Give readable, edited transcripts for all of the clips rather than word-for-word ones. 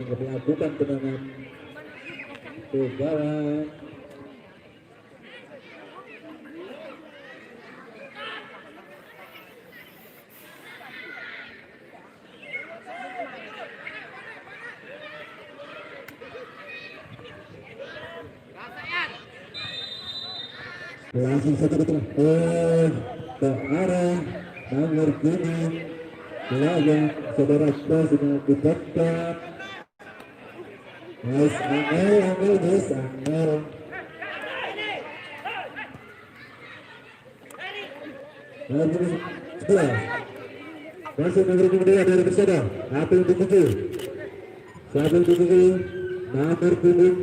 melakukan tendangan ke gawang. Langsung saja ke arah nomor kuning lawan saudara Bas mengakibatkan Angel masih nomor kemudian dari Persada. Apa yang dituju? Siapa yang dituju? Nomor kuning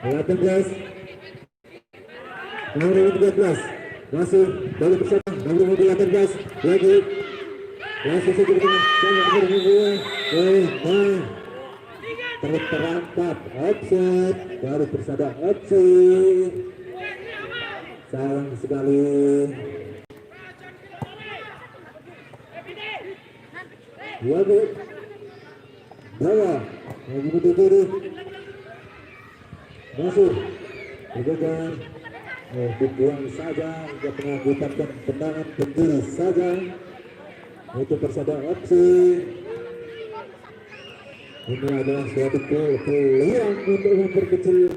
18 nomor 13 masih dari Persada. Nomor 18 lagi langsung saja ke tengah terperangkap offset dari Persada FC. Sayang sekali. Lagi bawah lagi berdiri masuk dipegang dibuang saja untuk mengakibatkan tendangan berdiri saja untuk Persada FC. Ini adalah suatu peluang untuk memperkecil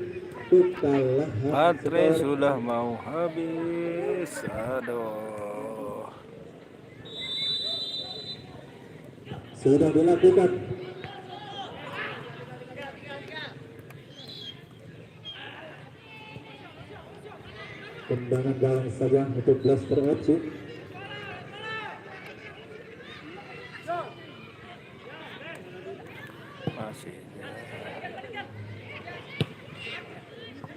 kekalahan. Baterai sudah mau habis. Aduh. Sudah dilakukan. Tendangan gawang saja untuk Blaster FC. Masih.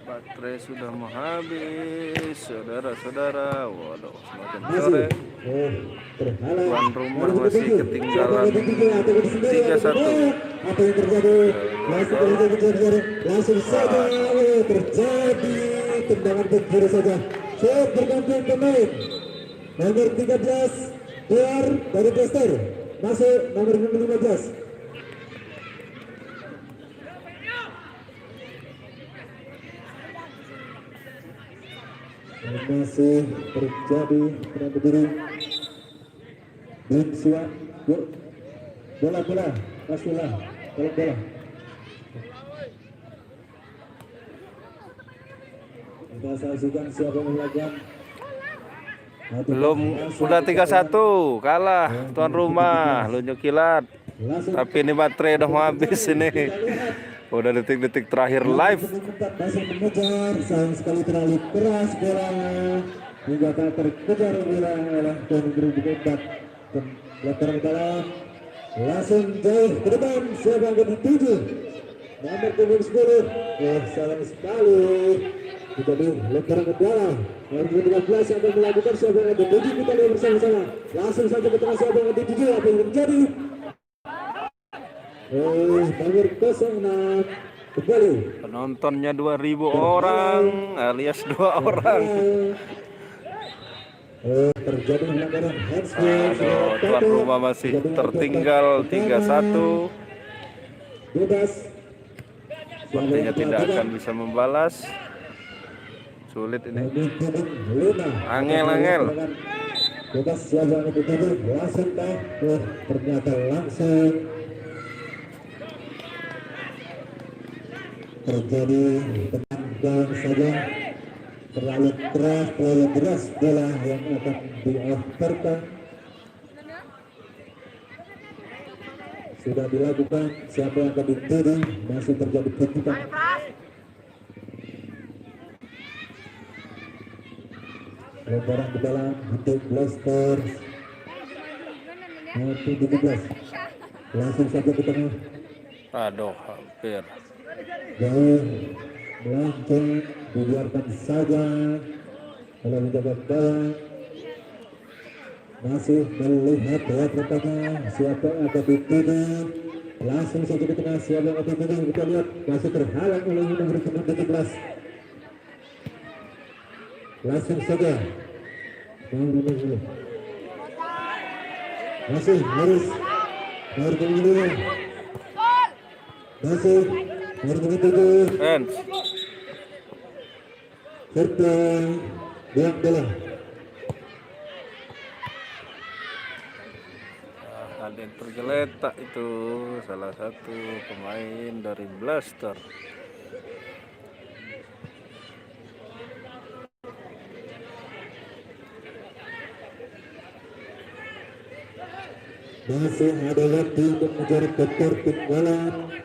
Baterai sudah mau habis, saudara-saudara. Waduh, semakin sore. Tuan rumah masih ketinggalan 3-1. Apa yang terjadi? Langsung saja terjadi tendangan berdiri saja. Bergantian pemain. Nomor 13 keluar dari Blaster. Masuk nomor 15. Masih terjadi perang berdiri. Bin siap, yuk bola pastilah bola. Kita saksikan siapa yang melakukan. Belum, udah 3-1 kalah tuan rumah Lunjuk Kilat. Tapi ini baterai udah mau habis ini. Udah detik-detik terakhir live. Masih mengejar, sayang sekali terlalu keras bolanya hingga tak terkejar oleh tuan guru dekat belakang dalam. Langsung jauh ke depan, siapa yang dituju? Nomor 10. Sayang sekali jadi lempar ke dalam. Nomor 13 yang akan melakukan, siapa yang dituju? Kita lihat bersama-sama. Langsung saja ke tengah, siapa yang dituju? Apa yang terjadi? Nomor 06 kembali. Penontonnya 2.000 orang alias 2 orang. Terjadi pelanggaran handsball. Tuan rumah masih tertinggal 3-1. Bebas. Sepertinya tidak akan bisa membalas. Sulit ini. Angel. Bebas siapa yang dituju? Langsung ternyata langsung terjadi tendangan saja terlalu keras, terlalu deras bola yang akan dioperkan. Sudah dilakukan, siapa yang akan dituju? Masih terjadi bentukan. Lemparan ke dalam untuk Blaster. Nomor 17 langsung saja ke tengah. Aduh, hampir. Jauh melancong, dibiarkan saja oleh menjaga gawang. Masih melihat lewat rentangnya siapa yang akan dituju. Langsung saja ke tengah, siapa yang akan dituju? Kita lihat masih terhalang oleh nomor 17. Langsung saja masih harus nomor 9. masih nomor 7 Hands. serta buang bola. Ada yang tergeletak itu salah satu pemain dari Blaster. Masih ada waktu untuk mengejar ketertinggalan.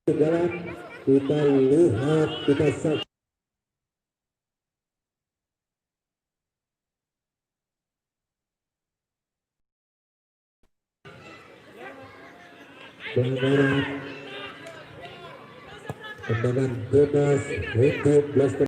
Ketinggalan kita lihat, kita saksikan. Pelanggaran tendangan bebas untuk Blaster.